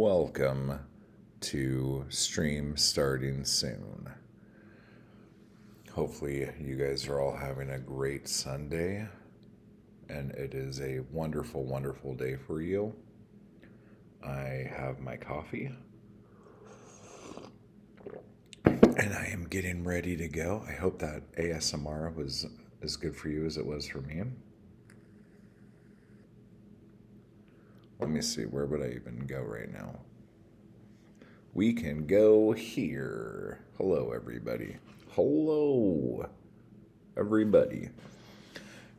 welcome to stream starting soon. Hopefully, you guys are all having a great Sunday, and it is a wonderful, wonderful day for you. I have my coffee, and I am getting ready to go. I hope that ASMR was as good for you as it was for me. Let me see, where would I even go right now? We can go here. Hello, everybody. Hello, everybody.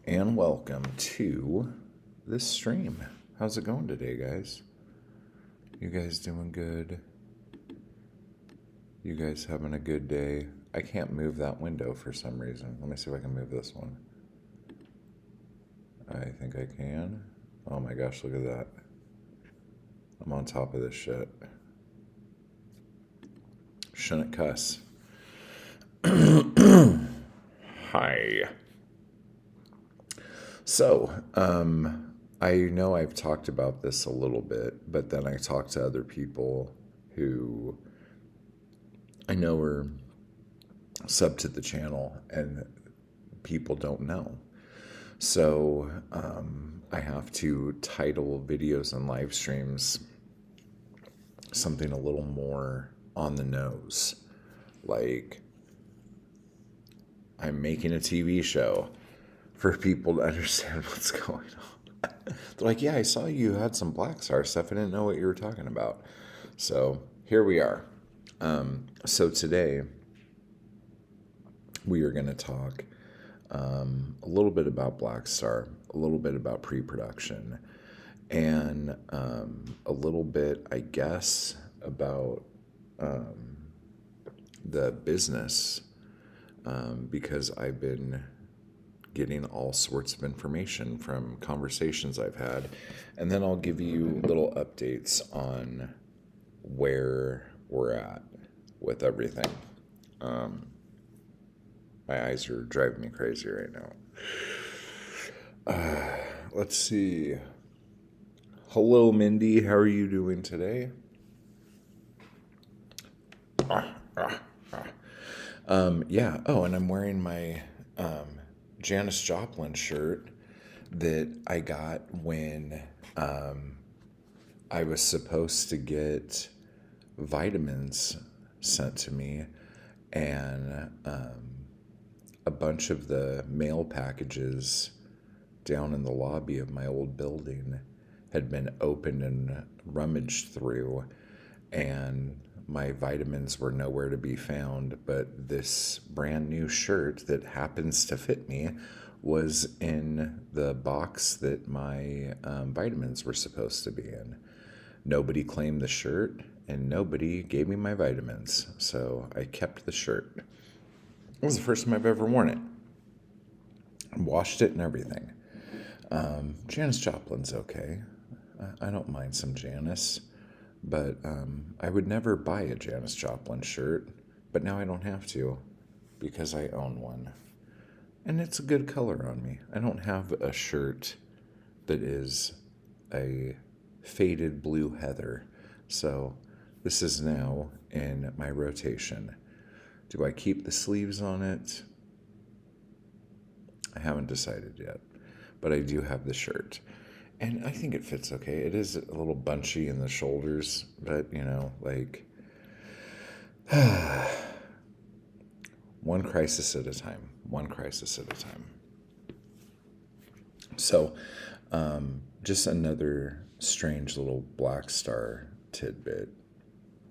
And welcome to this stream. How's it going today, guys? You guys doing good? You guys having a good day? I can't move that window for some reason. Let me see if I can move this one. I think I can. Oh my gosh, look at that. I'm on top of this shit. Shouldn't cuss. Hi. So, I know I've talked about this a little bit, but then I talked to other people who I know are sub to the channel, and people don't know. So, I have to title videos and live streams something a little more on the nose. Like, I'm making a TV show for people to understand what's going on. They're like, yeah, I saw you had some Black Star stuff. I didn't know what you were talking about. So here we are. So today we are going to talk a little bit about Black Star, a little bit about pre-production, and a little bit, I guess, about the business, because I've been getting all sorts of information from conversations I've had. And then I'll give you little updates on where we're at with everything. My eyes are driving me crazy right now. Let's see. Hello, Mindy. How are you doing today? Yeah. Oh, and I'm wearing my Janis Joplin shirt that I got when I was supposed to get vitamins sent to me, and a bunch of the mail packages down in the lobby of my old building had been opened and rummaged through, and my vitamins were nowhere to be found, but this brand new shirt that happens to fit me was in the box that my vitamins were supposed to be in. Nobody claimed the shirt, and nobody gave me my vitamins, so I kept the shirt. It was the first time I've ever worn it. I washed it and everything. Janis Joplin's okay. I don't mind some Janis. But I would never buy a Janis Joplin shirt, but now I don't have to because I own one. And it's a good color on me. I don't have a shirt that is a faded blue heather. So this is now in my rotation. Do I keep the sleeves on it? I haven't decided yet, but I do have the shirt. And I think it fits okay. It is a little bunchy in the shoulders, but, you know, like, one crisis at a time. One crisis at a time. So, just another strange little Black Star tidbit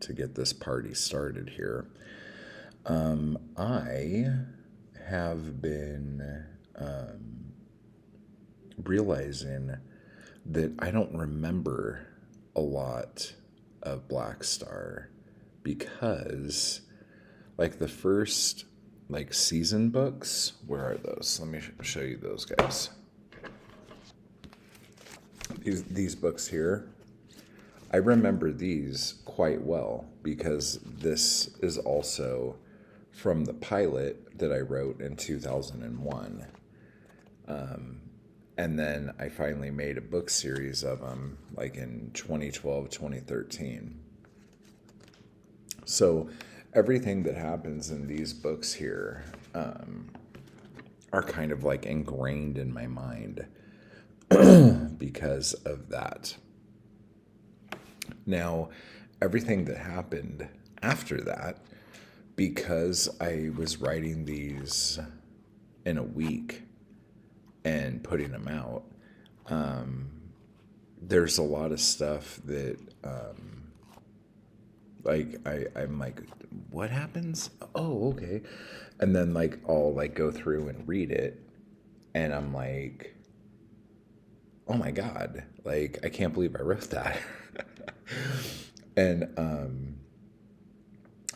to get this party started here. I have been realizing that I don't remember a lot of Black Star because, like, the first, like, season books, where are those? Let me show you those guys. These books here, I remember these quite well because this is also from the pilot that I wrote in 2001. And then I finally made a book series of them like in 2012, 2013. So everything that happens in these books here are kind of like ingrained in my mind because of that. Now, everything that happened after that, because I was writing these in a week and putting them out, there's a lot of stuff that I'm like, what happens? Oh, okay. And then like I'll like go through and read it, and I'm like, oh my God, like I can't believe I wrote that. And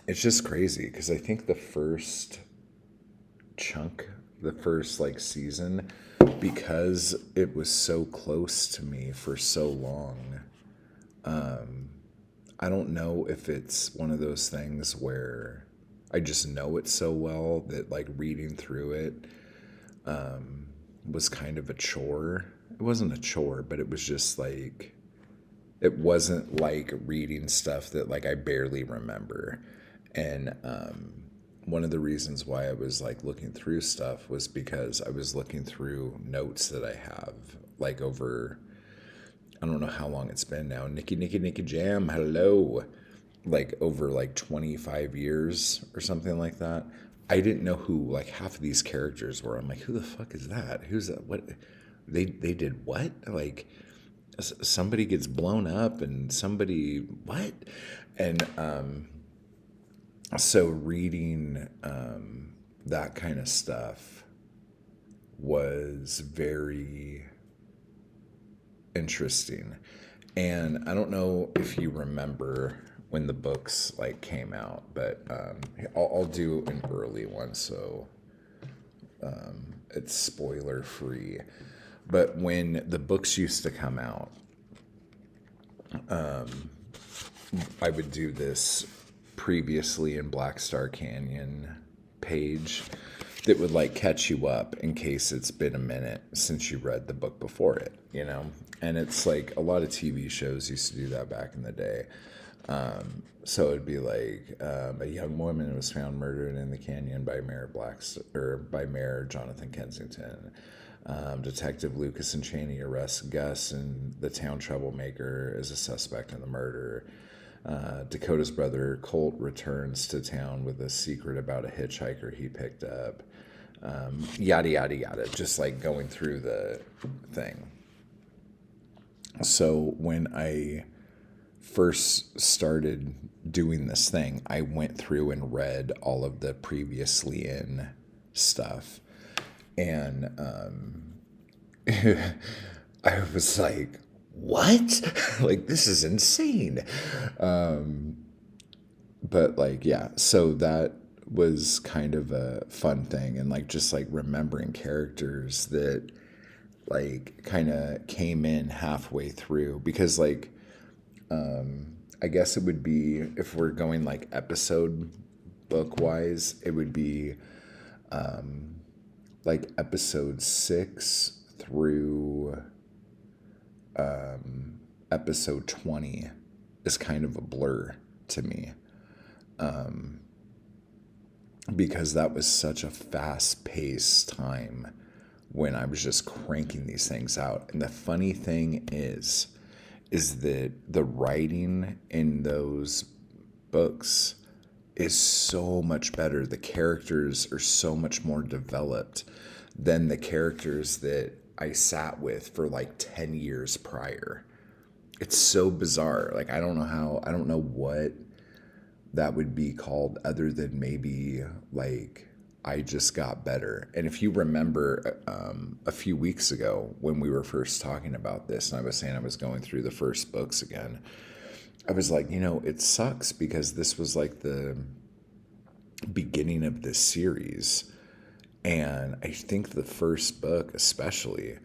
it's just crazy because I think the first chunk, the first like season, because it was so close to me for so long, I don't know if it's one of those things where I just know it so well that like reading through it was kind of a chore. It wasn't a chore, but it was just like, it wasn't like reading stuff that like I barely remember. And one of the reasons why I was like looking through stuff was because I was looking through notes that I have like over, I don't know how long it's been now. Nikki Jam, hello. Like over like 25 years or something like that. I didn't know who like half of these characters were. I'm like, who the fuck is that? Who's that? What? They did what? Like somebody gets blown up and somebody what? And so reading that kind of stuff was very interesting. And I don't know if you remember when the books like came out, but I'll do an early one, so it's spoiler free. But when the books used to come out, I would do this previously in Black Star Canyon page that would like catch you up in case it's been a minute since you read the book before it, you know? And it's like a lot of TV shows used to do that back in the day. So it'd be like a young woman was found murdered in the canyon by Mayor Jonathan Kensington. Detective Lucas and Cheney arrests Gus and the town troublemaker as a suspect in the murder. Dakota's brother Colt returns to town with a secret about a hitchhiker he picked up. Yada yada yada, just like going through the thing. So when I first started doing this thing, I went through and read all of the previously in stuff. And I was like, what? Like, this is insane. But, like, yeah, so that was kind of a fun thing. And, like, just like remembering characters that, like, kind of came in halfway through. Because, like, I guess it would be, if we're going like episode book wise, it would be like episode 6 through episode 20 is kind of a blur to me, because that was such a fast-paced time when I was just cranking these things out. And the funny thing is that the writing in those books is so much better. The characters are so much more developed than the characters that I sat with for like 10 years prior. It's so bizarre. Like, I don't know what that would be called other than maybe like I just got better. And if you remember a few weeks ago when we were first talking about this, and I was saying I was going through the first books again, I was like, it sucks because this was like the beginning of this series. And I think the first book, especially,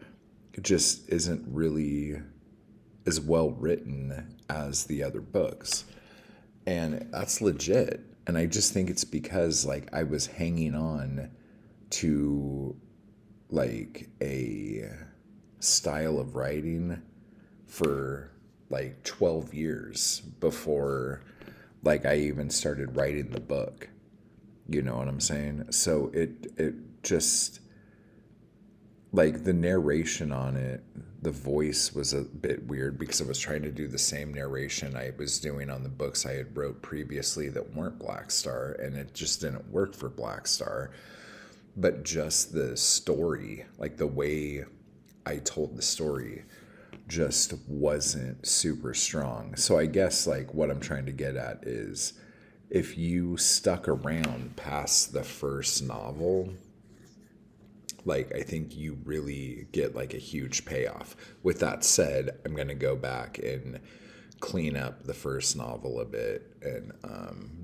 just isn't really as well written as the other books. And that's legit. And I just think it's because like I was hanging on to like a style of writing for like 12 years before like I even started writing the book. You know what I'm saying? So it just like the narration on it, the voice was a bit weird because I was trying to do the same narration I was doing on the books I had wrote previously that weren't Black Star, and it just didn't work for Black Star. But just the story, like the way I told the story, just wasn't super strong. So I guess like what I'm trying to get at is if you stuck around past the first novel, like I think you really get like a huge payoff. With that said, I'm going to go back and clean up the first novel a bit and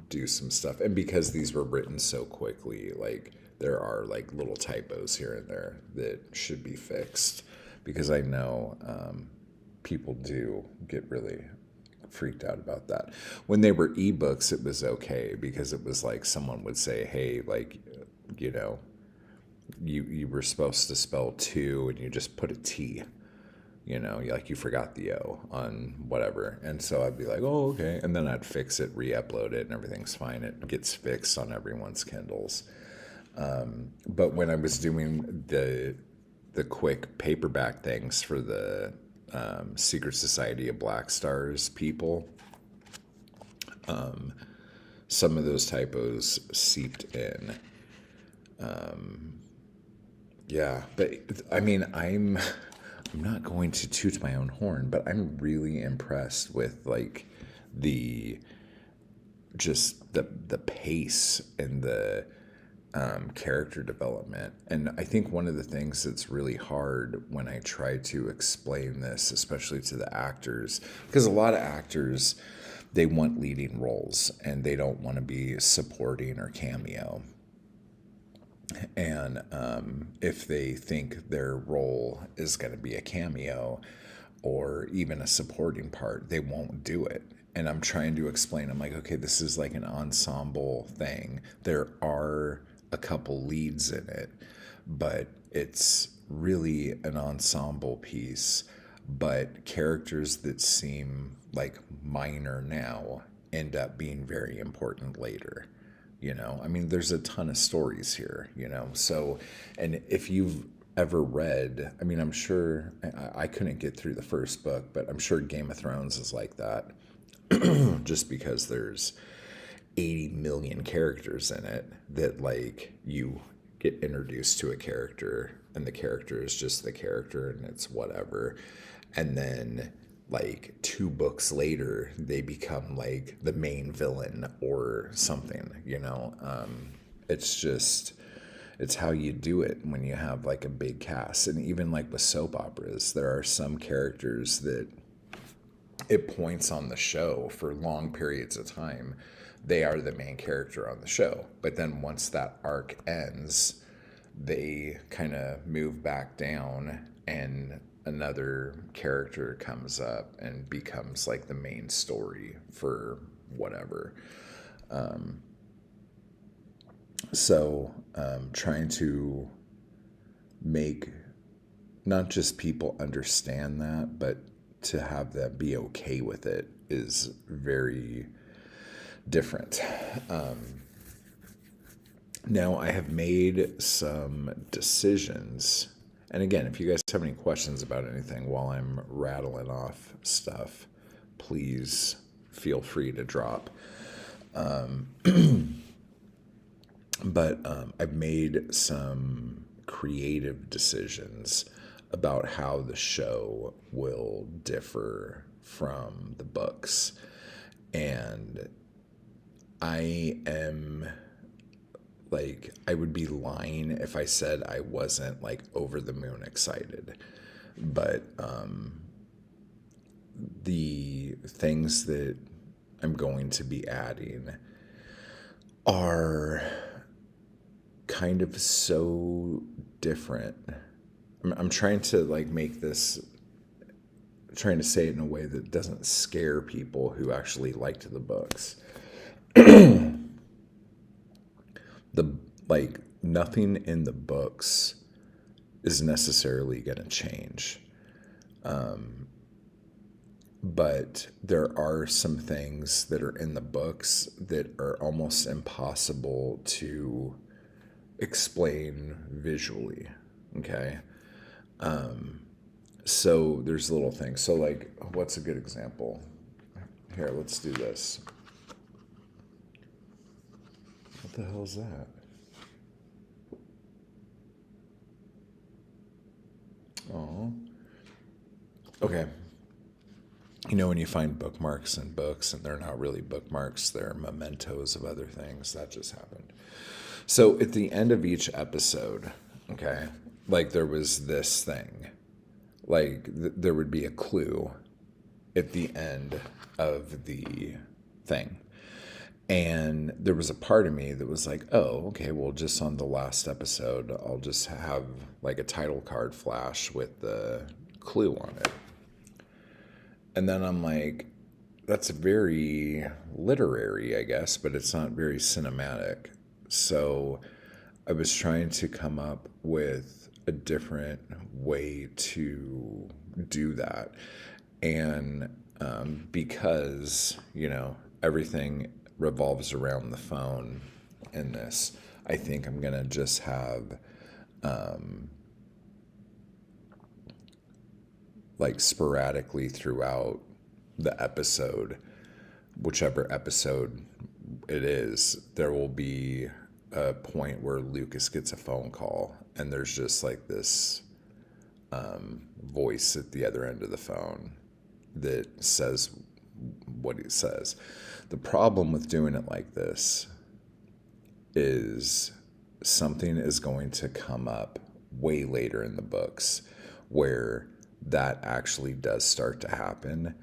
do some stuff. And because these were written so quickly, like there are like little typos here and there that should be fixed because I know people do get really freaked out about that. When they were ebooks, it was okay because it was like someone would say, hey, like, you know, you were supposed to spell two and you just put a T, you know, like you forgot the O on whatever. And so I'd be like, oh, okay. And then I'd fix it, re-upload it, and everything's fine. It gets fixed on everyone's Kindles. But when I was doing the quick paperback things for the Secret Society of Black Stars people, some of those typos seeped in. Yeah, but I mean, I'm not going to toot my own horn, but I'm really impressed with like the just the pace and the character development. And I think one of the things that's really hard when I try to explain this, especially to the actors, because a lot of actors, they want leading roles and they don't want to be supporting or cameo. And if they think their role is going to be a cameo or even a supporting part, they won't do it. And I'm trying to explain, I'm like, okay, this is like an ensemble thing. There are a couple leads in it, but it's really an ensemble piece. But characters that seem like minor now end up being very important later. You know, I mean, there's a ton of stories here, you know. So, and if you've ever read, I mean, I'm sure I couldn't get through the first book, but I'm sure Game of Thrones is like that just because there's 80 million characters in it that like you get introduced to a character and the character is just the character and it's whatever. And then like 2 books later, they become like the main villain or something, you know? It's just, it's how you do it when you have like a big cast. And even like with soap operas, there are some characters that it points on the show for long periods of time. They are the main character on the show. But then once that arc ends, they kind of move back down and another character comes up and becomes like the main story for whatever. Trying to make not just people understand that, but to have them be okay with it is very different. Now, I have made some decisions. And again, if you guys have any questions about anything while I'm rattling off stuff, please feel free to drop. But I've made some creative decisions about how the show will differ from the books. And I am like, I would be lying if I said I wasn't like over the moon excited. But the things that I'm going to be adding are kind of so different. I'm trying to like make this, trying to say it in a way that doesn't scare people who actually liked the books. The like nothing in the books is necessarily going to change. But there are some things that are in the books that are almost impossible to explain visually. Okay. So there's little things. So, like, what's a good example? Here, let's do this. What the hell is that? Oh. Okay. You know, when you find bookmarks in books and they're not really bookmarks, they're mementos of other things, that just happened. So at the end of each episode, okay, like there was this thing, like there would be a clue at the end of the thing. And there was a part of me that was like, oh, okay, well, just on the last episode, I'll just have like a title card flash with the clue on it. And then I'm like, that's very literary, I guess, but it's not very cinematic. So I was trying to come up with a different way to do that. And because, everything revolves around the phone in this, I think I'm going to just have like sporadically throughout the episode, whichever episode it is, there will be a point where Lucas gets a phone call and there's just like this voice at the other end of the phone that says what he says. The problem with doing it like this is something is going to come up way later in the books where that actually does start to happen.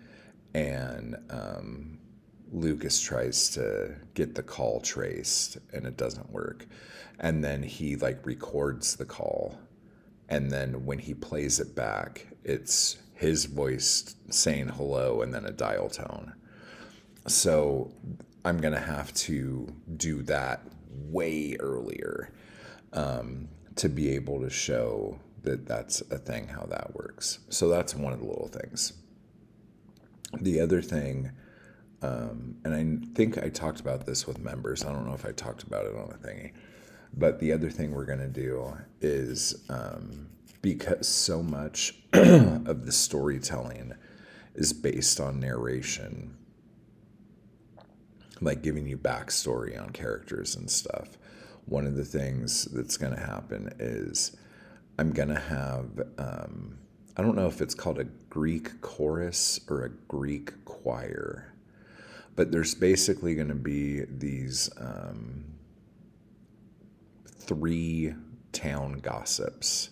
And Lucas tries to get the call traced and it doesn't work. And then he like records the call. And then when he plays it back, it's his voice saying hello and then a dial tone. So I'm going to have to do that way earlier to be able to show that that's a thing, how that works. So that's one of the little things. The other thing, and I think I talked about this with members. I don't know if I talked about it on a thingy. But the other thing we're going to do is because so much of the storytelling is based on narration, like giving you backstory on characters and stuff. One of the things that's going to happen is I'm going to have, I don't know if it's called a Greek chorus or a Greek choir, but there's basically going to be these 3 town gossips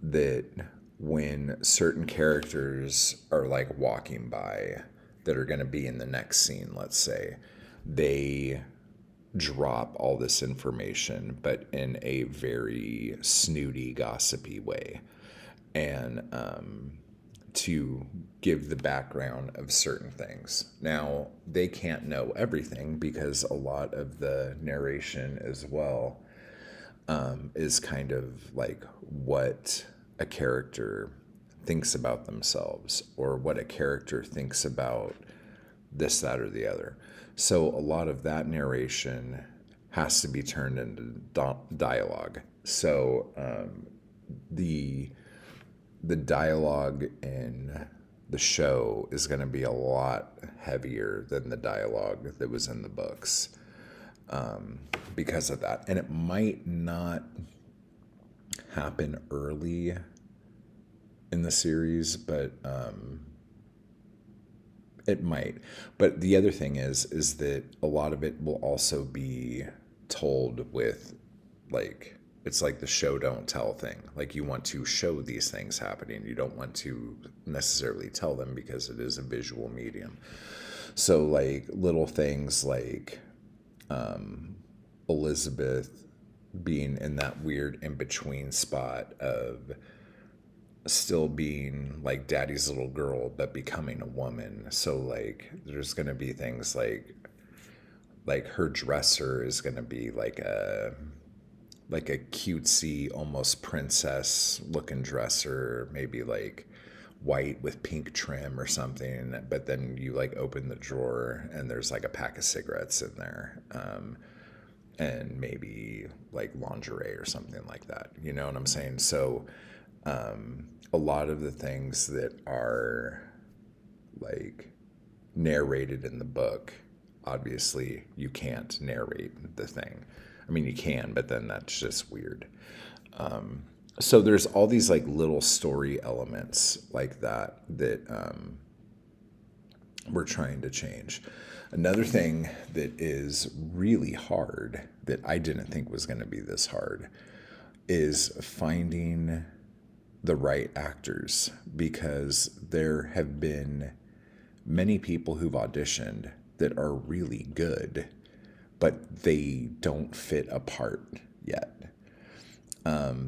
that when certain characters are like walking by that are going to be in the next scene, let's say, they drop all this information, but in a very snooty, gossipy way. And to give the background of certain things. Now, they can't know everything because a lot of the narration as well is kind of like what a character thinks about themselves or what a character thinks about this, that, or the other. So a lot of that narration has to be turned into dialogue. So the dialogue in the show is going to be a lot heavier than the dialogue that was in the books because of that. And it might not happen early in the series, but it might. But the other thing is that a lot of it will also be told with like, it's like the show don't tell thing. Like you want to show these things happening. You don't want to necessarily tell them because it is a visual medium. So like little things like Elizabeth being in that weird in-between spot of still being like daddy's little girl but becoming a woman. So like there's going to be things like her dresser is going to be like a cutesy almost princess looking dresser, maybe like white with pink trim or something, but then you like open the drawer and there's like a pack of cigarettes in there, and maybe like lingerie or something like that. You know what I'm saying? So a lot of the things that are like narrated in the book, obviously you can't narrate the thing. I mean, you can, but then that's just weird. So there's all these like little story elements like that that we're trying to change. Another thing that is really hard that I didn't think was going to be this hard is finding the right actors, because there have been many people who've auditioned that are really good, but they don't fit a part yet.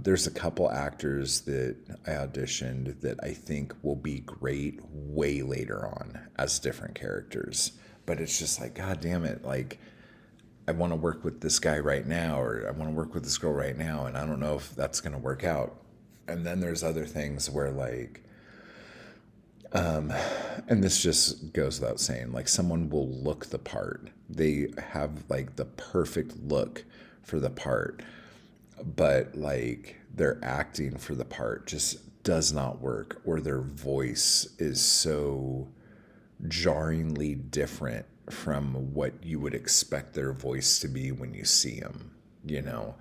There's a couple actors that I auditioned that I think will be great way later on as different characters. But it's just like, God damn it, like I want to work with this guy right now, or I want to work with this girl right now, and I don't know if that's going to work out. And then there's other things where like, and this just goes without saying, like someone will look the part. They have like the perfect look for the part, but like their acting for the part just does not work, or their voice is so jarringly different from what you would expect their voice to be when you see them, you know,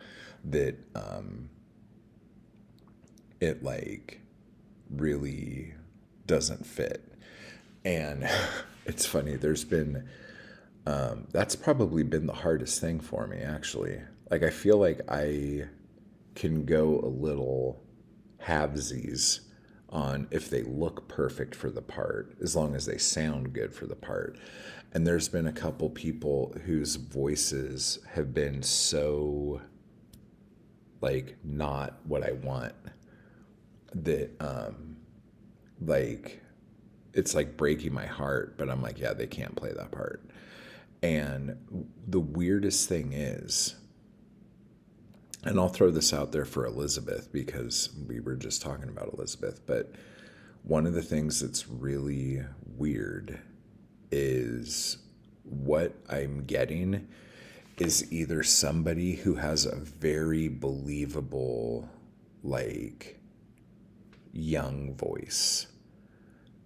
that it like really doesn't fit. And it's funny, there's been that's probably been the hardest thing for me, actually. Like I feel like I can go a little halvesies on if they look perfect for the part, as long as they sound good for the part. And there's been a couple people whose voices have been so like not what I want that like it's like breaking my heart, but I'm like, yeah, they can't play that part. And the weirdest thing is, and I'll throw this out there for Elizabeth because we were just talking about Elizabeth, but one of the things that's really weird is what I'm getting is either somebody who has a very believable, like, young voice,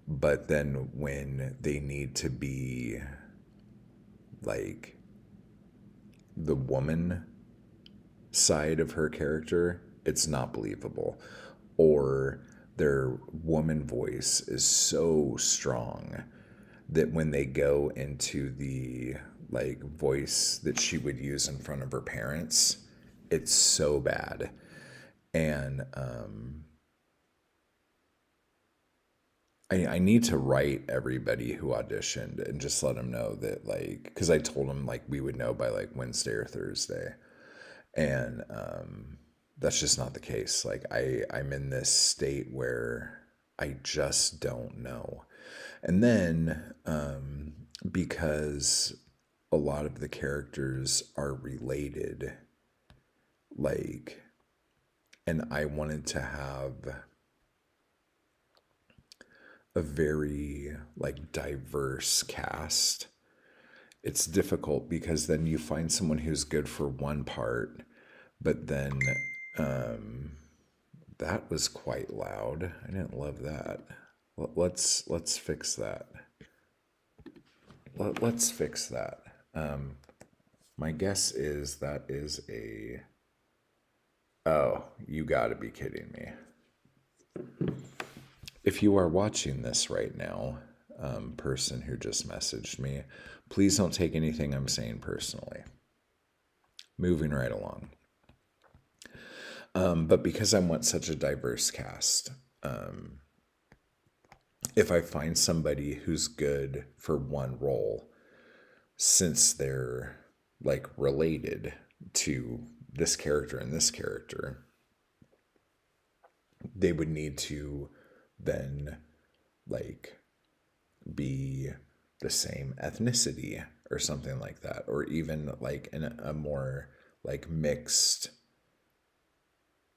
but then when they need to be like the woman side of her character, it's not believable. Or their woman voice is so strong that when they go into the like voice that she would use in front of her parents, it's so bad. And I need to write everybody who auditioned and just let them know that, like, because I told them like we would know by like Wednesday or Thursday, and that's just not the case. Like I'm in this state where I just don't know. And then because a lot of the characters are related, like, and I wanted to have a very like diverse cast. It's difficult because then you find someone who's good for one part, but then um, that was quite loud. I didn't love that. Let's fix that. Let's fix that. My guess is that is a. Oh, you got to be kidding me. If you are watching this right now, person who just messaged me, please don't take anything I'm saying personally. Moving right along. But because I want such a diverse cast, if I find somebody who's good for one role, since they're like related to this character and this character, they would need to then like be the same ethnicity or something like that, or even like in a more like mixed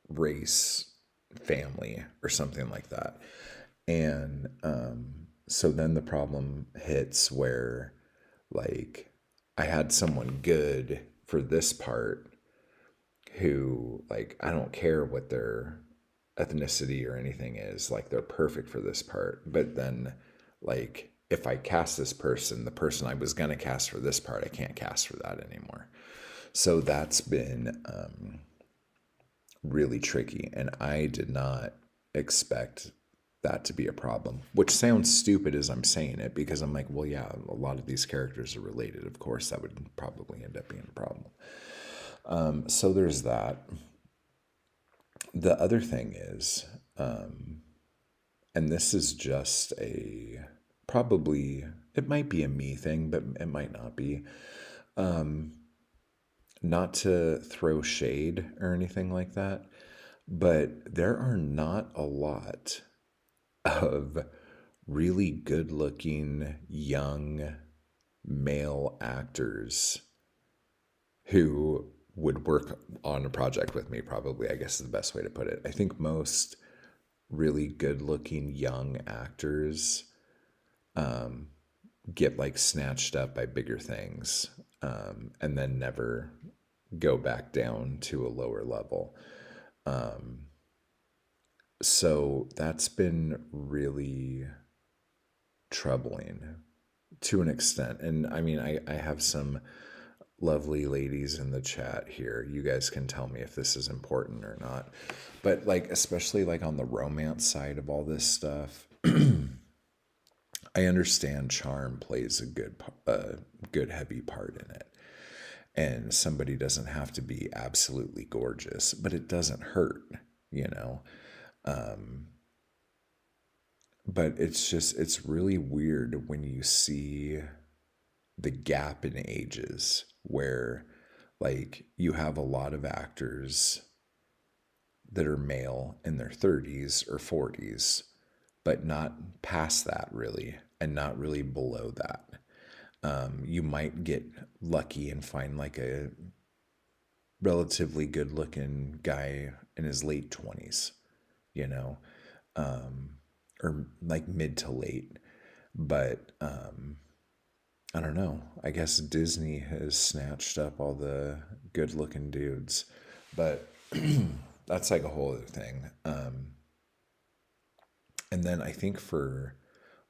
race family or something like that. And so then the problem hits where, like, I had someone good for this part who, like, I don't care what their ethnicity or anything is, like, they're perfect for this part. But then, like, if I cast this person, the person I was going to cast for this part, I can't cast for that anymore. So that's been really tricky. And I did not expect that to be a problem, which sounds stupid as I'm saying it, because I'm like, well, yeah, a lot of these characters are related. Of course, that would probably end up being a problem. So there's that. The other thing is, and this is just a probably, it might be a me thing, but it might not be. Not to throw shade or anything like that, but there are not a lot of really good looking young male actors who would work on a project with me, probably, I guess is the best way to put it. I think most really good looking young actors get like snatched up by bigger things, and then never go back down to a lower level. So that's been really troubling to an extent. And I mean, I have some lovely ladies in the chat here. You guys can tell me if this is important or not. But like, especially like on the romance side of all this stuff, I understand charm plays a good heavy part in it. And somebody doesn't have to be absolutely gorgeous, but it doesn't hurt, you know? But it's just, it's really weird when you see the gap in ages where, like, you have a lot of actors that are male in their 30s or 40s, but not past that really, and not really below that. You might get lucky and find like a relatively good looking guy in his late 20s, you know, or like mid to late. But I don't know. I guess Disney has snatched up all the good looking dudes. But that's like a whole other thing. And then I think for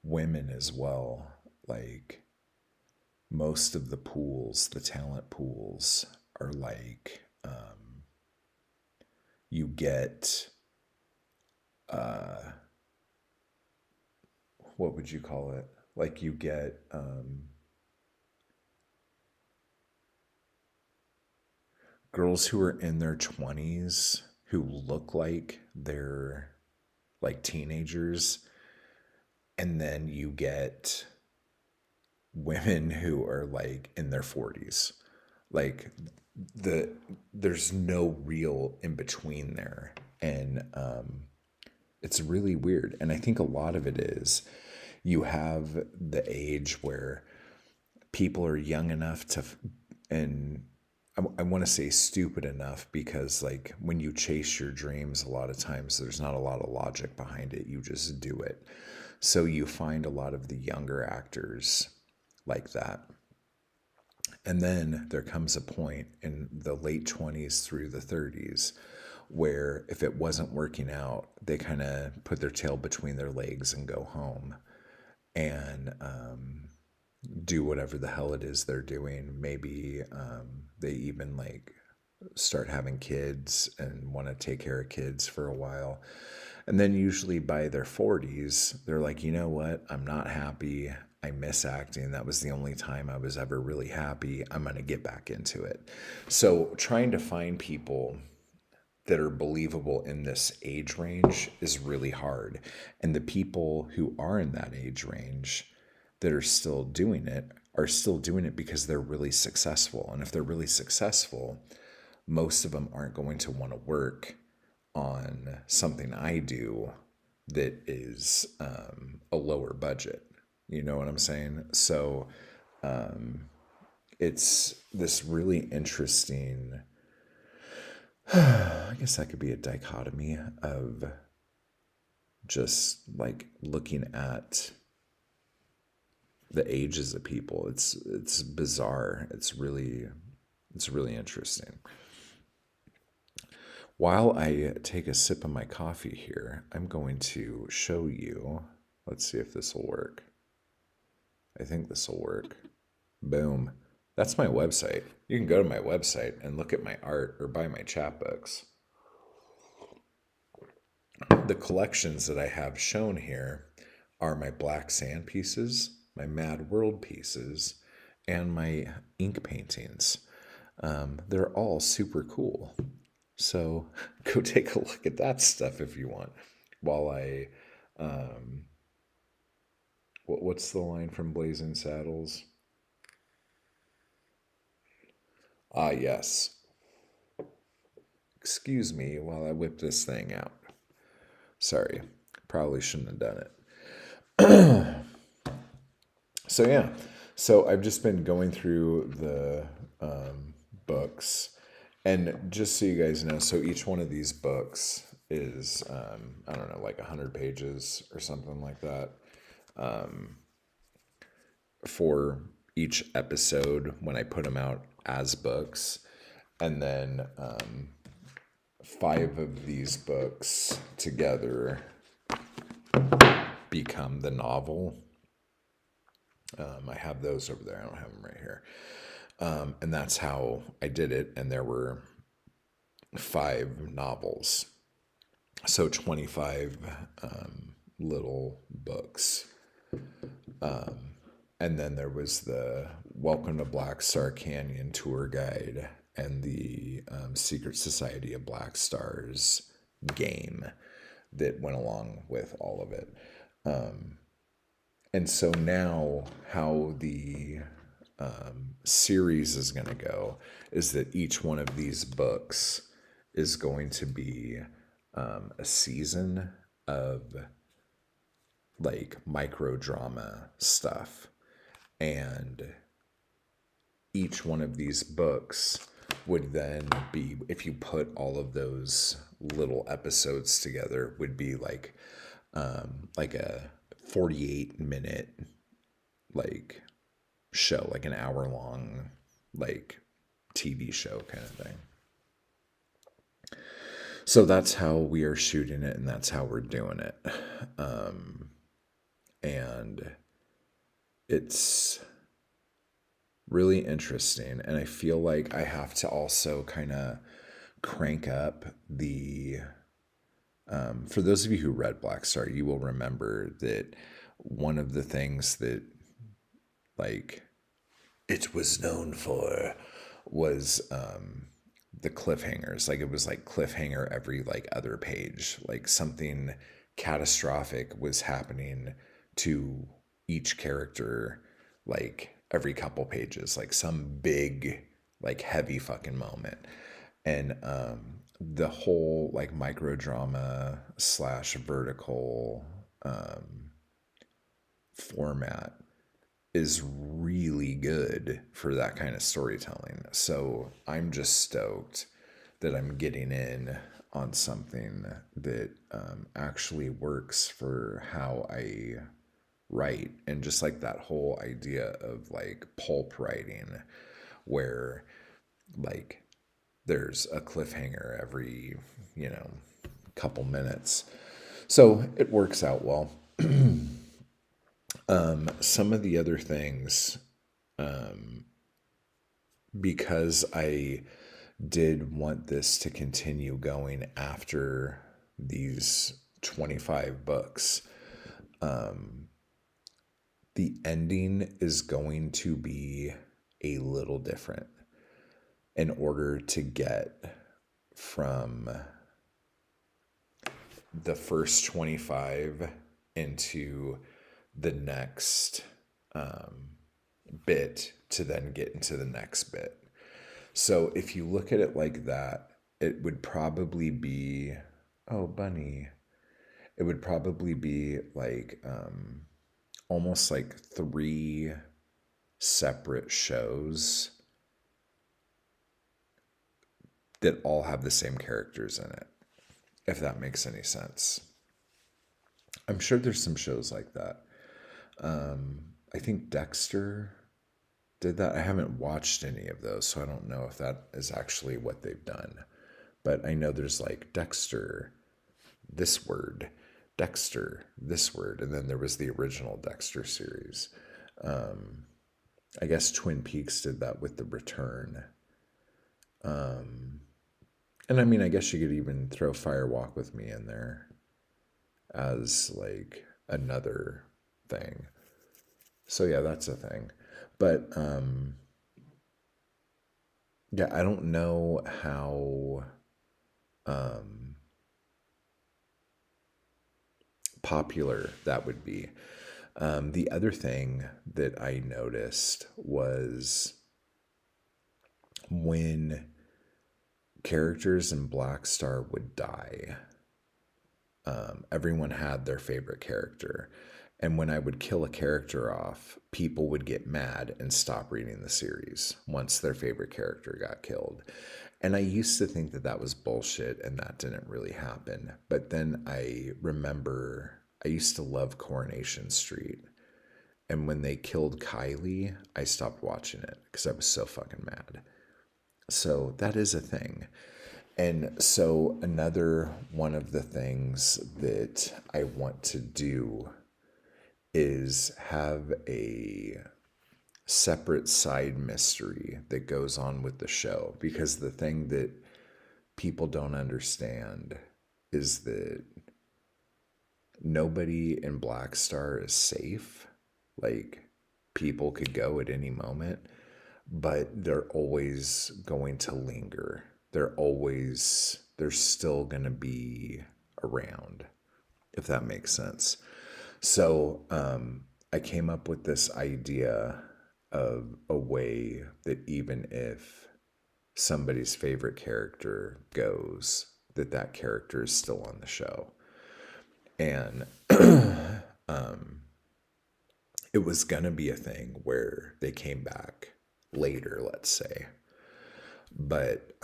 women as well, like most of the pools, the talent pools, are like you get, what would you call it? Like you get girls who are in their 20s who look like they're like teenagers, and then you get women who are like in their 40s. Like the there's no real in between there. And it's really weird. And I think a lot of it is you have the age where people are young enough to, and I want to say stupid enough, because like when you chase your dreams, a lot of times there's not a lot of logic behind it. You just do it. So you find a lot of the younger actors like that. And then there comes a point in the late 20s through the 30s where if it wasn't working out, they kind of put their tail between their legs and go home and do whatever the hell it is they're doing. Maybe they even like start having kids and want to take care of kids for a while. And then usually by their 40s, they're like, you know what? I'm not happy. I miss acting. That was the only time I was ever really happy. I'm going to get back into it. So trying to find people that are believable in this age range is really hard. And the people who are in that age range that are still doing it because they're really successful. And if they're really successful, most of them aren't going to want to work on something I do that is a lower budget. You know what I'm saying? So it's this really interesting, I guess that could be a dichotomy of just like looking at the ages of people. It's bizarre. It's really interesting. While I take a sip of my coffee here, I'm going to show you. Let's see if this will work. I think this will work. Boom. That's my website. You can go to my website and look at my art or buy my chapbooks. The collections that I have shown here are my black sand pieces, my Mad World pieces, and my ink paintings. They're all super cool. So go take a look at that stuff if you want. While um, what's the line from Blazing Saddles? Ah, yes. Excuse me while I whip this thing out. Sorry, probably shouldn't have done it. So yeah, so I've just been going through the books, and just so you guys know, so each one of these books is I don't know, like 100 pages or something like that for each episode when I put them out as books, and then five of these books together become the novel. I have those over there. I don't have them right here. And that's how I did it. And there were 5 novels. So 25 little books. And then there was the Welcome to Black Star Canyon tour guide and the Secret Society of Black Stars game that went along with all of it. And so now, how the series is going to go is that each one of these books is going to be a season of like micro drama stuff. And each one of these books would then be, if you put all of those little episodes together, would be like a 48-minute like show, like an hour long like TV show kind of thing. So that's how we are shooting it, and that's how we're doing it. And it's really interesting, and I feel like I have to also kind of crank up the for those of you who read Black Star, you will remember that one of the things that like it was known for was the cliffhangers. Like it was like cliffhanger every like other page, like something catastrophic was happening to each character, like every couple pages, like some big like heavy fucking moment. And the whole like micro drama slash vertical format is really good for that kind of storytelling. So I'm just stoked that I'm getting in on something that actually works for how I write. And just like that whole idea of like pulp writing, where like there's a cliffhanger every, couple minutes. So it works out well. Some of the other things, because I did want this to continue going after these 25 books, the ending is going to be a little different in order to get from the first 25 into the next bit to then get into the next bit. So if you look at it like that, it would probably be, oh, bunny, it would probably be like almost like 3 separate shows that all have the same characters in it, if that makes any sense. I'm sure there's some shows like that. I think Dexter did that. I haven't watched any of those, so I don't know if that is actually what they've done. But I know there's like Dexter, this word, Dexter, this word, and then there was the original Dexter series. Um, I guess Twin Peaks did that with The Return. And I mean, I guess you could even throw Fire Walk with Me in there as like another thing. So yeah, that's a thing. But yeah, I don't know how um, popular that would be. The other thing that I noticed was when characters in Black Star would die, everyone had their favorite character. And when I would kill a character off, people would get mad and stop reading the series once their favorite character got killed. And I used to think that that was bullshit and that didn't really happen. But then I remember I used to love Coronation Street. And when they killed Kylie, I stopped watching it because I was so fucking mad. So that is a thing. And so, another one of the things that I want to do is have a separate side mystery that goes on with the show. Because the thing that people don't understand is that nobody in Black Star is safe. Like, people could go at any moment, but they're always going to linger. They're still going to be around, if that makes sense. So I came up with this idea of a way that even if somebody's favorite character goes, that that character is still on the show. And it was going to be a thing where they came back later, let's say. But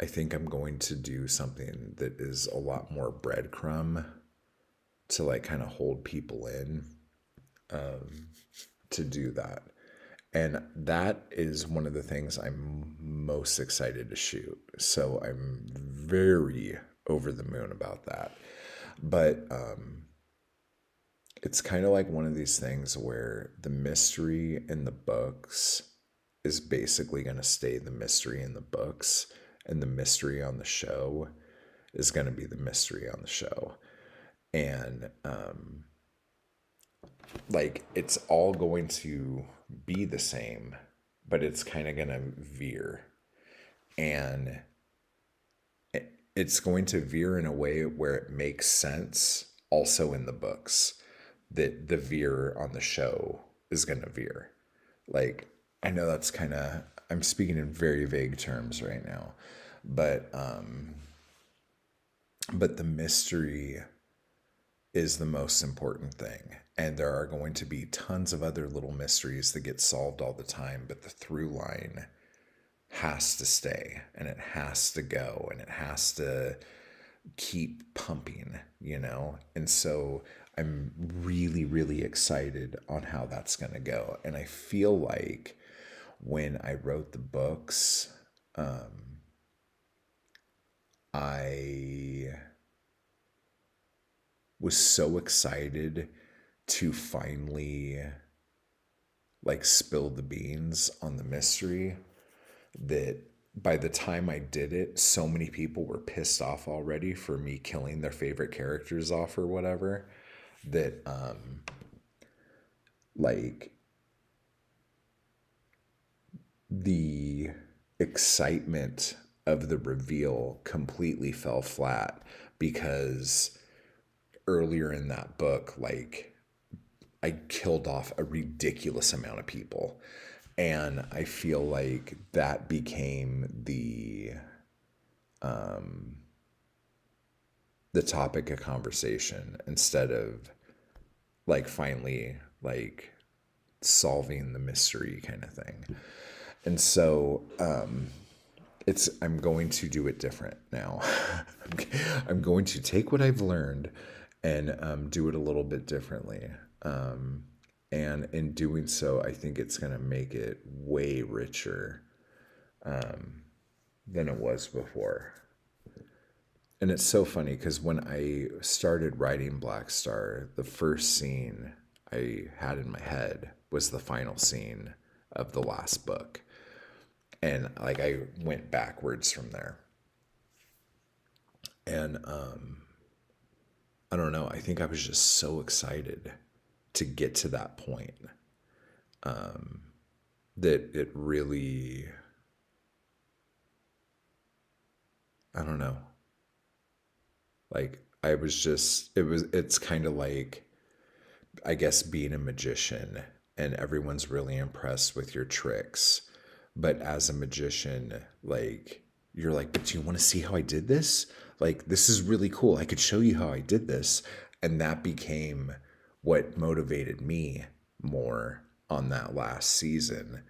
I think I'm going to do something that is a lot more breadcrumb to like kind of hold people in to do that. And that is one of the things I'm most excited to shoot. So I'm very over the moon about that. But it's kind of like one of these things where the mystery in the books is basically going to stay the mystery in the books, and the mystery on the show is going to be the mystery on the show. And like it's all going to be the same, but it's kind of going to veer. And it's going to veer in a way where it makes sense also in the books, that the veer on the show is going to veer. Like, I know that's kind of, I'm speaking in very vague terms right now, but the mystery is the most important thing. And there are going to be tons of other little mysteries that get solved all the time, but the through line has to stay and it has to go and it has to keep pumping, you know? And so I'm really, really excited on how that's going to go. And I feel like when I wrote the books, I was so excited to finally like spill the beans on the mystery that by the time I did it, so many people were pissed off already for me killing their favorite characters off or whatever, that like the excitement of the reveal completely fell flat because earlier in that book, like I killed off a ridiculous amount of people. And I feel like that became the topic of conversation instead of like finally like solving the mystery kind of thing. And so it's I'm going to do it different now. I'm going to take what I've learned and do it a little bit differently. Um, and in doing so, I think it's going to make it way richer than it was before. And it's so funny because when I started writing Black Star, the first scene I had in my head was the final scene of the last book. And like I went backwards from there. And I don't know, I think I was just so excited to get to that point that it really, I don't know, like I was just, it's kind of like, I guess, being a magician and everyone's really impressed with your tricks. But as a magician, like, you're like, but do you want to see how I did this? Like, this is really cool. I could show you how I did this. And that became what motivated me more on that last season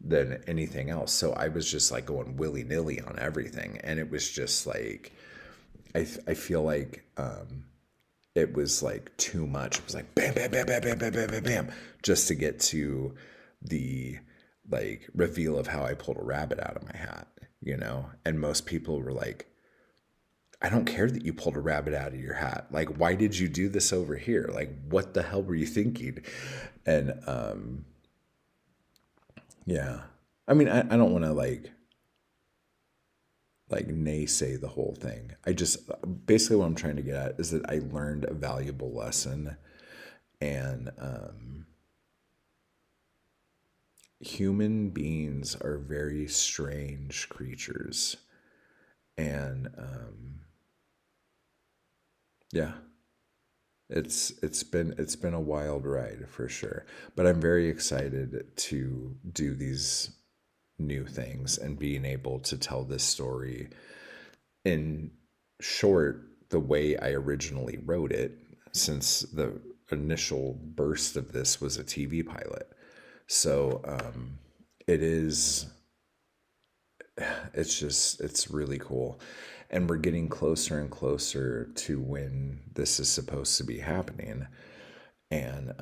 than anything else. So I was just like going willy nilly on everything. And it was just like, I feel like it was like too much. It was like bam, bam, bam, bam, bam, bam, bam, bam, bam, just to get to the like reveal of how I pulled a rabbit out of my hat, you know? And most people were like, I don't care that you pulled a rabbit out of your hat. Like, why did you do this over here? Like, what the hell were you thinking? And yeah. I mean, I don't want to like naysay the whole thing. I just basically what I'm trying to get at is that I learned a valuable lesson, and human beings are very strange creatures, and yeah, it's been a wild ride for sure. But I'm very excited to do these new things and being able to tell this story in short the way I originally wrote it, since the initial burst of this was a TV pilot. So it is, it's really cool. And we're getting closer and closer to when this is supposed to be happening. And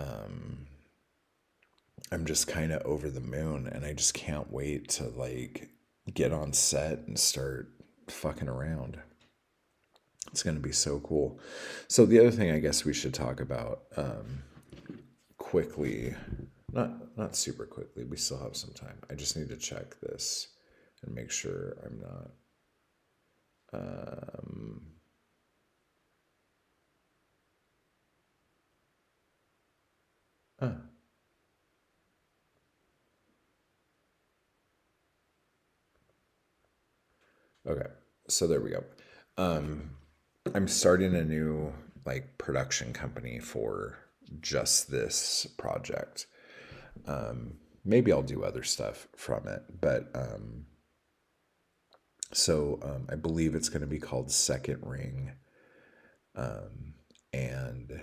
I'm just kind of over the moon and I just can't wait to like get on set and start fucking around. It's going to be so cool. So the other thing I guess we should talk about quickly, not super quickly. We still have some time. I just need to check this and make sure I'm not. Um, ah, okay, so there we go. Um, I'm starting a new like production company for just this project. Maybe I'll do other stuff from it, but I believe it's going to be called Second Ring, and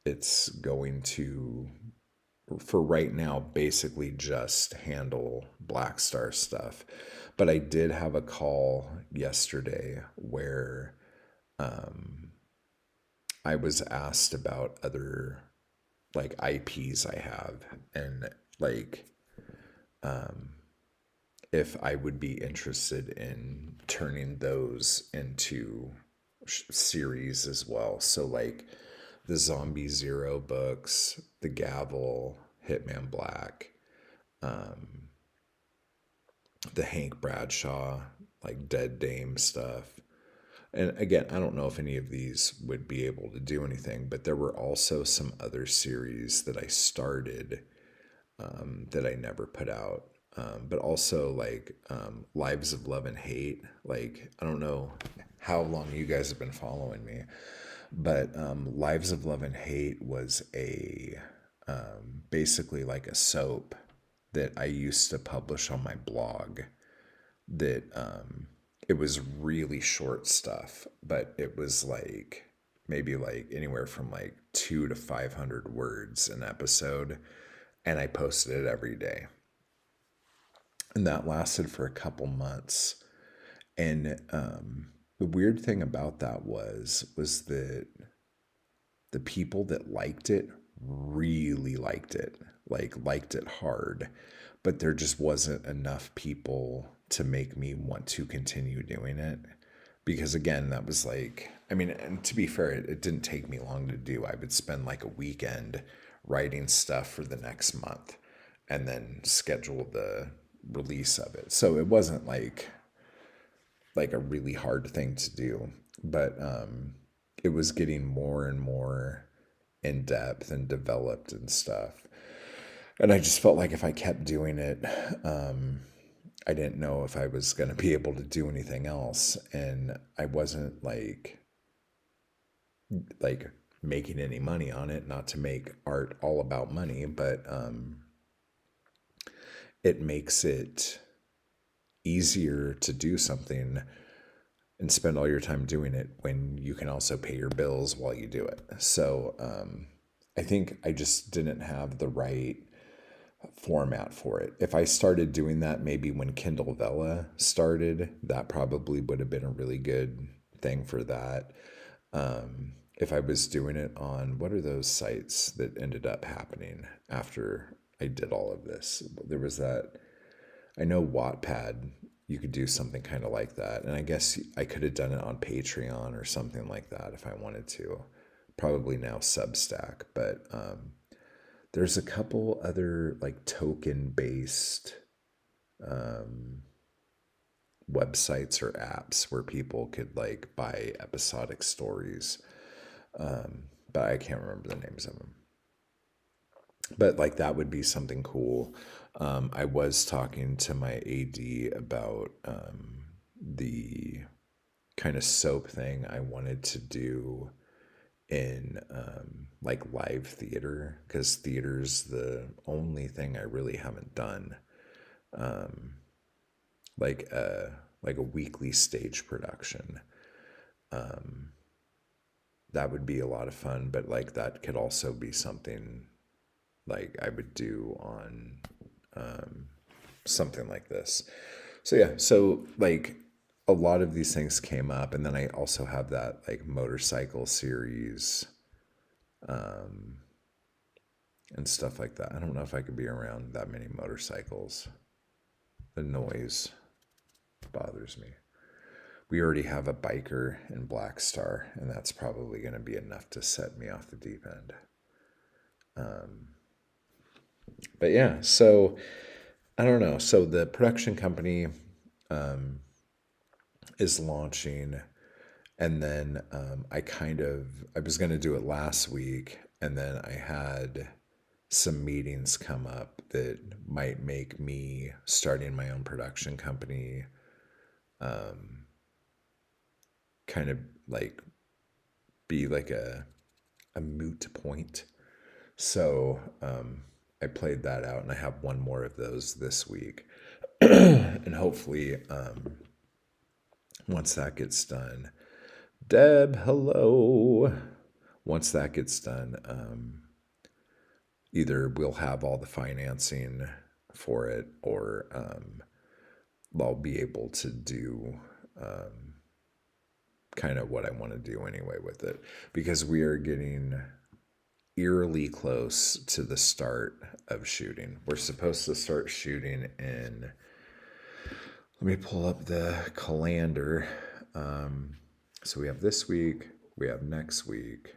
it's going to, for right now, basically just handle Black Star stuff. But I did have a call yesterday where I was asked about other like IPs I have, and like if I would be interested in turning those into series as well. So like the Zombie Zero books, the Gavel, Hitman Black, the Hank Bradshaw, like Dead Dame stuff. And again, I don't know if any of these would be able to do anything, but there were also some other series that I started that I never put out. But also like Lives of Love and Hate. Like, I don't know how long you guys have been following me, but Lives of Love and Hate was a basically like a soap that I used to publish on my blog. That it was really short stuff, but it was like maybe like anywhere from like 2 to 500 words an episode, and I posted it every day, and that lasted for a couple months. And the weird thing about that was that the people that liked it really liked it, like liked it hard, but there just wasn't enough people to make me want to continue doing it. Because again, that was like, I mean, and to be fair, it didn't take me long to do. I would spend like a weekend writing stuff for the next month and then schedule the release of it. So it wasn't like a really hard thing to do, but it was getting more and more in depth and developed and stuff. And I just felt like if I kept doing it, I didn't know if I was going to be able to do anything else. And I wasn't like making any money on it, not to make art all about money, but it makes it easier to do something and spend all your time doing it when you can also pay your bills while you do it. So I think I just didn't have the right format for it. If I started doing that maybe when Kindle Vella started, that probably would have been a really good thing for that. If I was doing it on, what are those sites that ended up happening after I did all of this? There was that, I know Wattpad, you could do something kind of like that. And I guess I could have done it on Patreon or something like that if I wanted to. Probably now Substack, but there's a couple other like token based websites or apps where people could like buy episodic stories. But I can't remember the names of them. But like that would be something cool. I was talking to my AD about the kind of soap thing I wanted to do in like live theater, because theater's the only thing I really haven't done. Like a weekly stage production. That would be a lot of fun, but like that could also be something like I would do on something like this. So yeah, so like a lot of these things came up, and then I also have that like motorcycle series and stuff like that. I don't know if I could be around that many motorcycles. The noise bothers me. We already have a biker in Black Star, and that's probably going to be enough to set me off the deep end. But yeah, so I don't know. So the production company is launching, and then I was going to do it last week, and then I had some meetings come up that might make me starting my own production company kind of like be like a moot point. So I played that out, and I have one more of those this week. And hopefully, once that gets done, Deb, hello. Once that gets done, either we'll have all the financing for it, or I'll be able to do kind of what I want to do anyway with it, because we are getting eerily close to the start of shooting. We're supposed to start shooting in, let me pull up the calendar. So we have this week, we have next week.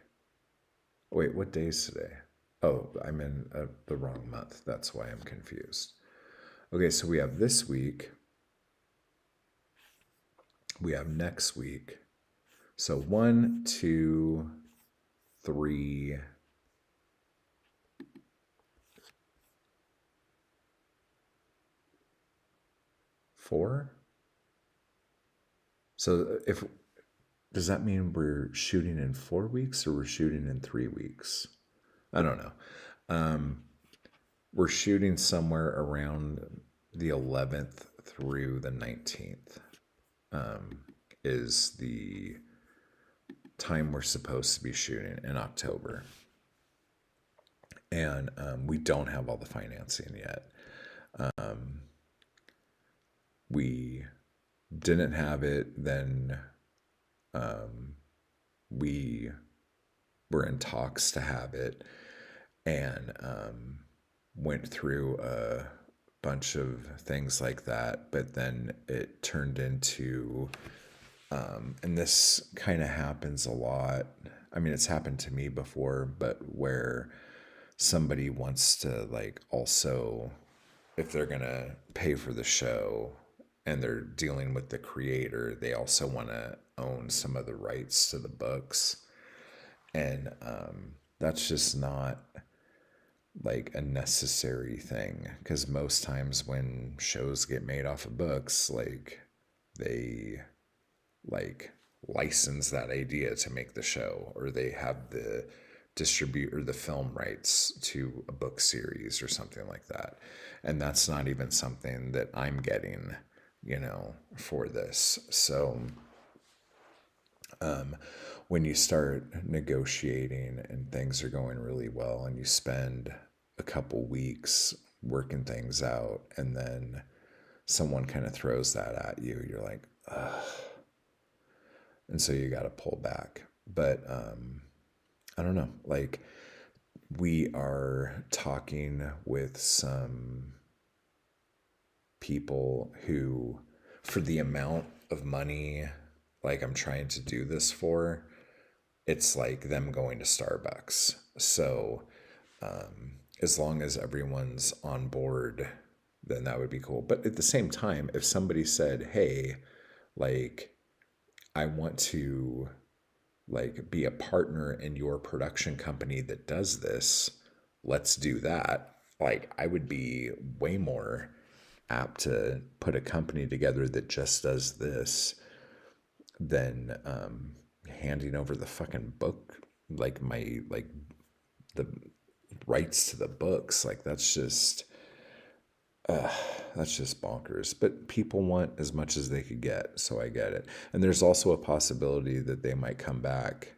Wait, what day is today? Oh, I'm in the wrong month. That's why I'm confused. Okay, so we have this week, we have next week. So 1, 2, 3, 4. So if does that mean we're shooting in 4 weeks, or we're shooting in 3 weeks? I don't know. We're shooting somewhere around the 11th through the 19th is the time we're supposed to be shooting in October. And we don't have all the financing yet. We didn't have it, then we were in talks to have it, and went through a bunch of things like that. But then it turned into, and this kind of happens a lot. I mean, it's happened to me before, but where somebody wants to like also, if they're gonna pay for the show and they're dealing with the creator, they also want to own some of the rights to the books. And that's just not like a necessary thing, because most times when shows get made off of books, like they like license that idea to make the show, or they have the distribute or the film rights to a book series or something like that. And that's not even something that I'm getting, for this. So when you start negotiating and things are going really well and you spend a couple weeks working things out, and then someone kind of throws that at you, you're like, ugh. And so you got to pull back. But I don't know. Like, we are talking with some people who, for the amount of money like I'm trying to do this for, it's like them going to Starbucks. So as long as everyone's on board, then that would be cool. But at the same time, if somebody said, hey, like, I want to like be a partner in your production company that does this, let's do that. Like, I would be way more apt to put a company together that just does this than handing over the fucking book, like my like the rights to the books. Like, that's just bonkers. But people want as much as they could get, so I get it. And there's also a possibility that they might come back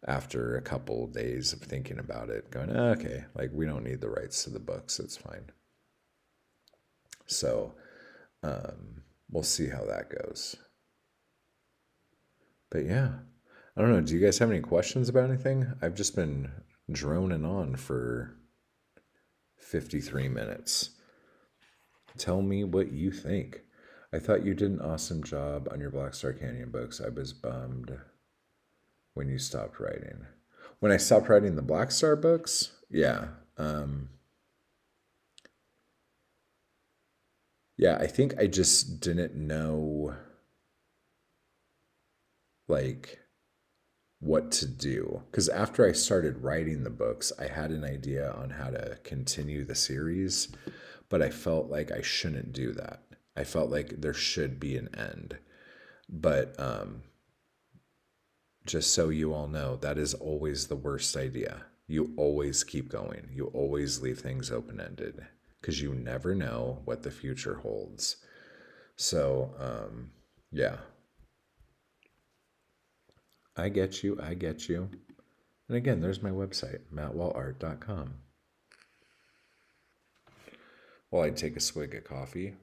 after a couple of days of thinking about it, going, okay, like, we don't need the rights to the books, it's fine. So we'll see how that goes. But yeah, I don't know. Do you guys have any questions about anything? I've just been droning on for 53 minutes. Tell me what you think. I thought you did an awesome job on your Black Star Canyon books. I was bummed when you stopped writing. When I stopped writing the Black Star books, yeah. Yeah, I think I just didn't know like what to do. Because after I started writing the books, I had an idea on how to continue the series, but I felt like I shouldn't do that. I felt like there should be an end. But just so you all know, that is always the worst idea. You always keep going. You always leave things open ended because you never know what the future holds. So, yeah, I get you. I get you. And again, there's my website, mattwallart.com. Well, I'd take a swig of coffee.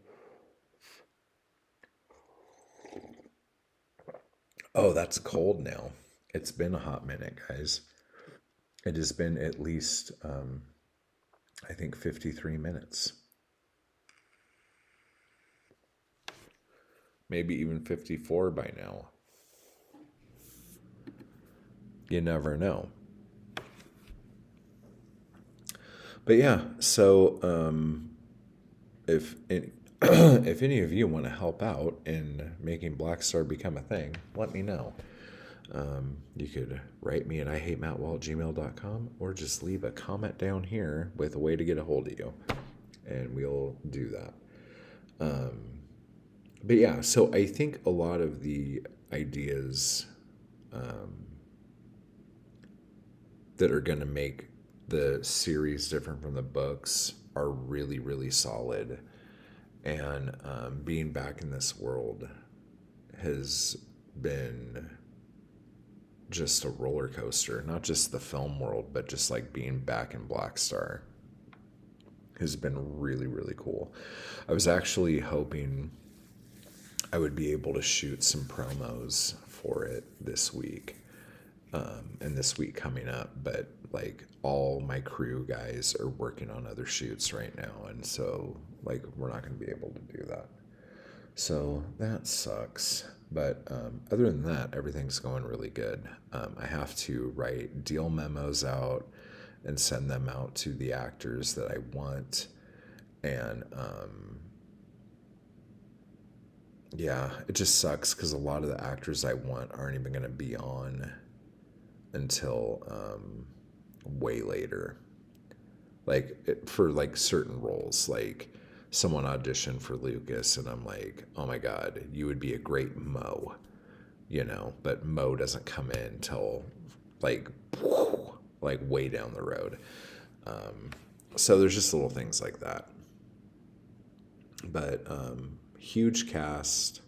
Oh, that's cold now. It's been a hot minute, guys. It has been at least, I think, 53 minutes. Maybe even 54 by now. You never know. But yeah, so if any, if any of you want to help out in making Black Star become a thing, let me know. You could write me at ihatemattwall@gmail.com, or just leave a comment down here with a way to get a hold of you, and we'll do that. But yeah, so I think a lot of the ideas that are going to make the series different from the books are really, really solid. And being back in this world has been just a roller coaster. Not just the film world, but just like being back in Black Star has been really, really cool. I was actually hoping I would be able to shoot some promos for it this week. and this week coming up, but like all my crew guys are working on other shoots right now, and so like we're not going to be able to do that. So that sucks. But other than that, everything's going really good. I have to write deal memos out and send them out to the actors that I want. And yeah, it just sucks because a lot of the actors I want aren't even going to be on until way later. Like for like certain roles, like someone auditioned for Lucas, and I'm like, oh my god, you would be a great Mo, but Mo doesn't come in till like like way down the road. So there's just little things like that. But huge cast.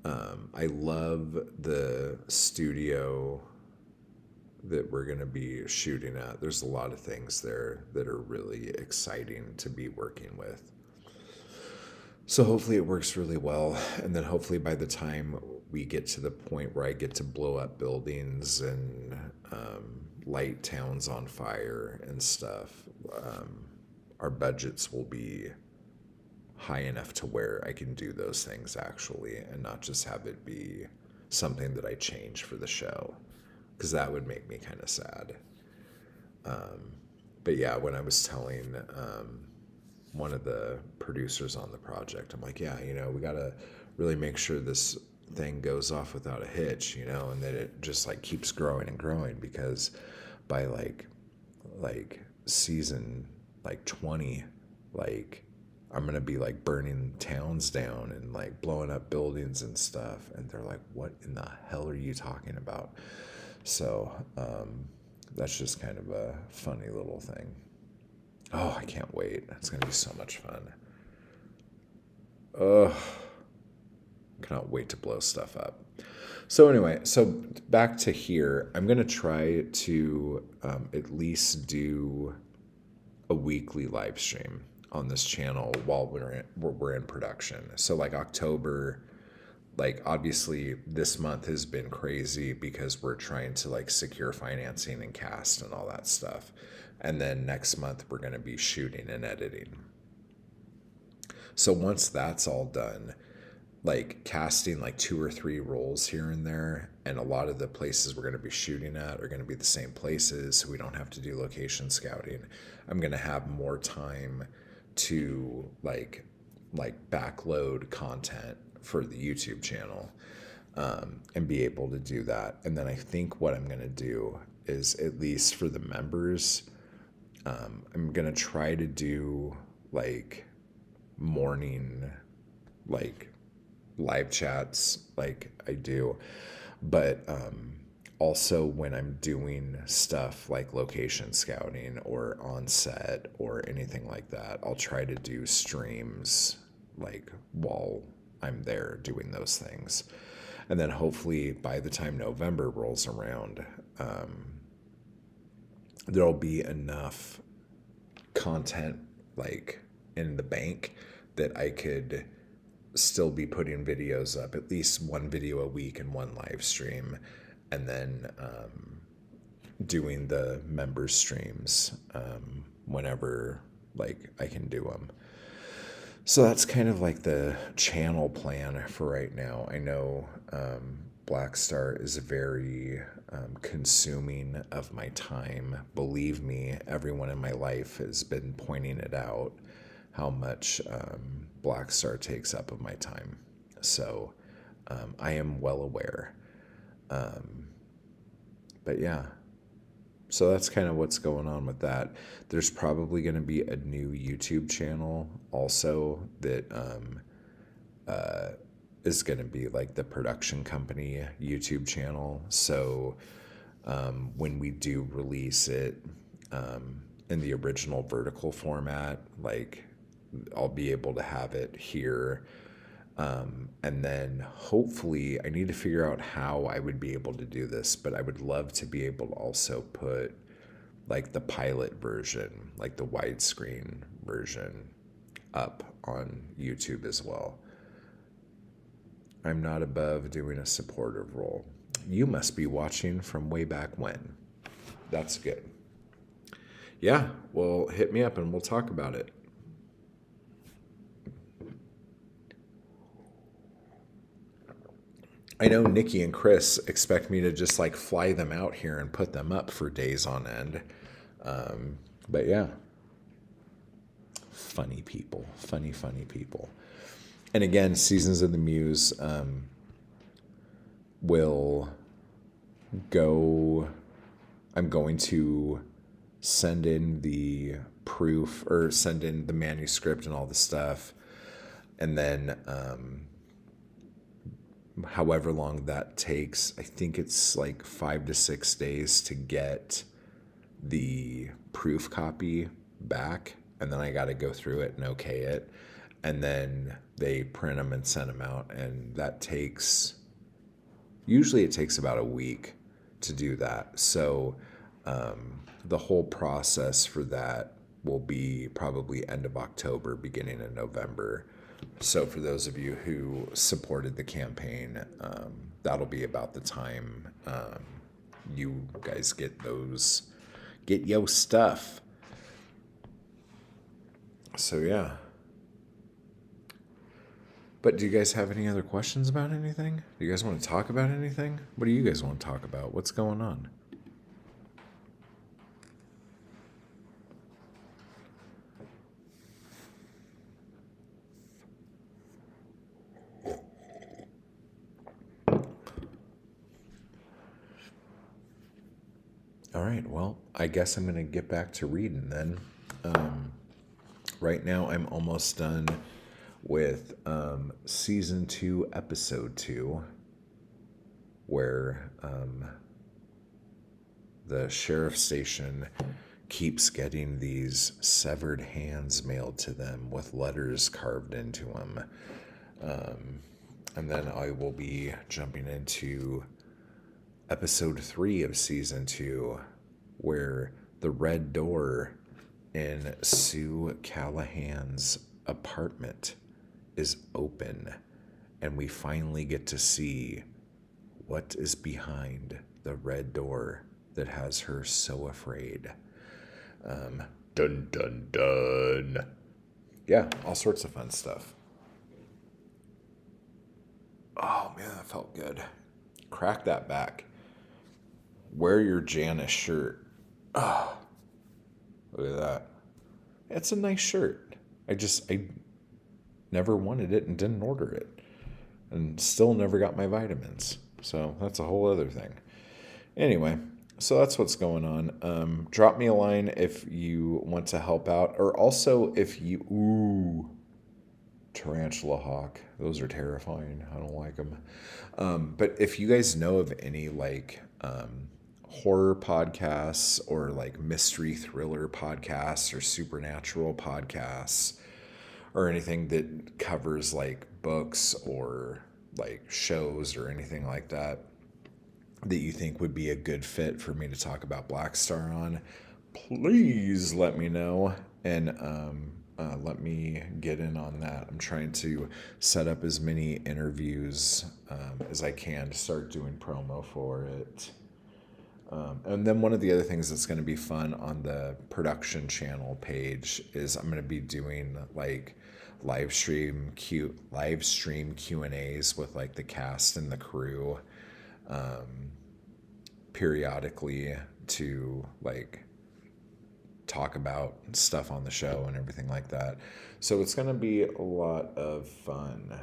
I love the studio that we're going to be shooting at. There's a lot of things there that are really exciting to be working with. So hopefully it works really well. And then hopefully by the time we get to the point where I get to blow up buildings and light towns on fire and stuff, our budgets will be high enough to where I can do those things actually and not just have it be something that I change for the show, because that would make me kind of sad. But yeah, when I was telling one of the producers on the project, I'm like, yeah, we got to really make sure this thing goes off without a hitch, and that it just like keeps growing and growing, because by like season like 20, like I'm gonna be like burning towns down and like blowing up buildings and stuff, and they're like, what in the hell are you talking about? So that's just kind of a funny little thing. Oh, I can't wait. It's going to be so much fun. Ugh. Cannot wait to blow stuff up. So anyway, so back to here. I'm going to try to at least do a weekly live stream on this channel while we're in production. So like October, like obviously this month has been crazy because we're trying to like secure financing and cast and all that stuff. And then next month we're going to be shooting and editing. So once that's all done, like casting like 2 or 3 roles here and there, and a lot of the places we're going to be shooting at are going to be the same places, so we don't have to do location scouting. I'm going to have more time to like backload content for the YouTube channel, and be able to do that. And then I think what I'm going to do is, at least for the members, I'm going to try to do like morning like live chats like I do, but also when I'm doing stuff like location scouting or on set or anything like that, I'll try to do streams like while I'm there doing those things. And then hopefully by the time November rolls around, there'll be enough content like in the bank that I could still be putting videos up, at least 1 video a week and 1 live stream, and then doing the member streams whenever like I can do them. So that's kind of like the channel plan for right now. I know Black Star is very consuming of my time. Believe me, everyone in my life has been pointing it out, how much Black Star takes up of my time. So I am well aware. But yeah, so that's kind of what's going on with that. There's probably going to be a new YouTube channel also that is going to be like the production company YouTube channel. So when we do release it in the original vertical format, like I'll be able to have it here. And then hopefully, I need to figure out how I would be able to do this, but I would love to be able to also put like the pilot version, like the widescreen version, up on YouTube as well. I'm not above doing a supportive role. You must be watching from way back when. That's good. Yeah, well, hit me up and we'll talk about it. I know Nikki and Chris expect me to just like fly them out here and put them up for days on end. But yeah, funny people, funny people. And again, Seasons of the Muse will go. I'm going to send in the proof or send in the manuscript and all the stuff. And then however long that takes, I think it's like 5 to 6 days to get the proof copy back. And then I got to go through it and okay it. And then they print them and send them out. And that usually it takes about a week to do that. So the whole process for that will be probably end of October, beginning of November. So for those of you who supported the campaign, that'll be about the time you guys get your stuff. So yeah. But do you guys have any other questions about anything? Do you guys want to talk about anything? What do you guys want to talk about? What's going on? All right, well, I guess I'm going to get back to reading then. Right now, I'm almost done with season 2, episode 2, where the sheriff's station keeps getting these severed hands mailed to them with letters carved into them. And then I will be jumping into episode 3 of season 2, where the red door in Sue Callahan's apartment is open, and we finally get to see what is behind the red door that has her so afraid. Dun dun dun. Yeah, all sorts of fun stuff. Oh man, that felt good. Crack that back. Wear your Janice shirt. Oh, look at that. It's a nice shirt. I never wanted it and didn't order it. And still never got my vitamins. So that's a whole other thing. Anyway, so that's what's going on. Drop me a line if you want to help out. Or also if you... Ooh, tarantula hawk. Those are terrifying. I don't like them. But if you guys know of any like horror podcasts or like mystery thriller podcasts or supernatural podcasts or anything that covers like books or like shows or anything like that that you think would be a good fit for me to talk about Black Star on, please let me know and let me get in on that. I'm trying to set up as many interviews as I can to start doing promo for it. And then one of the other things that's going to be fun on the production channel page is I'm going to be doing like live stream Q&As with like the cast and the crew periodically to like talk about stuff on the show and everything like that. So it's going to be a lot of fun.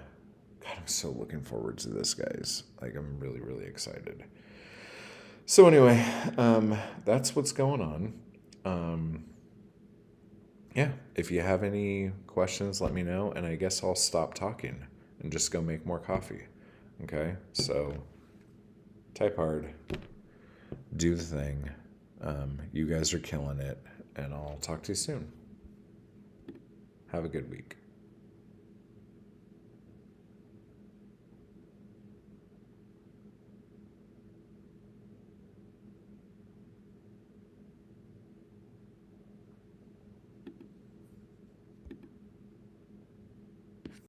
God, I'm so looking forward to this, guys. Like, I'm really, really excited. So anyway, that's what's going on. Yeah, if you have any questions, let me know, and I guess I'll stop talking and just go make more coffee. Okay, so type hard, do the thing. You guys are killing it, and I'll talk to you soon. Have a good week.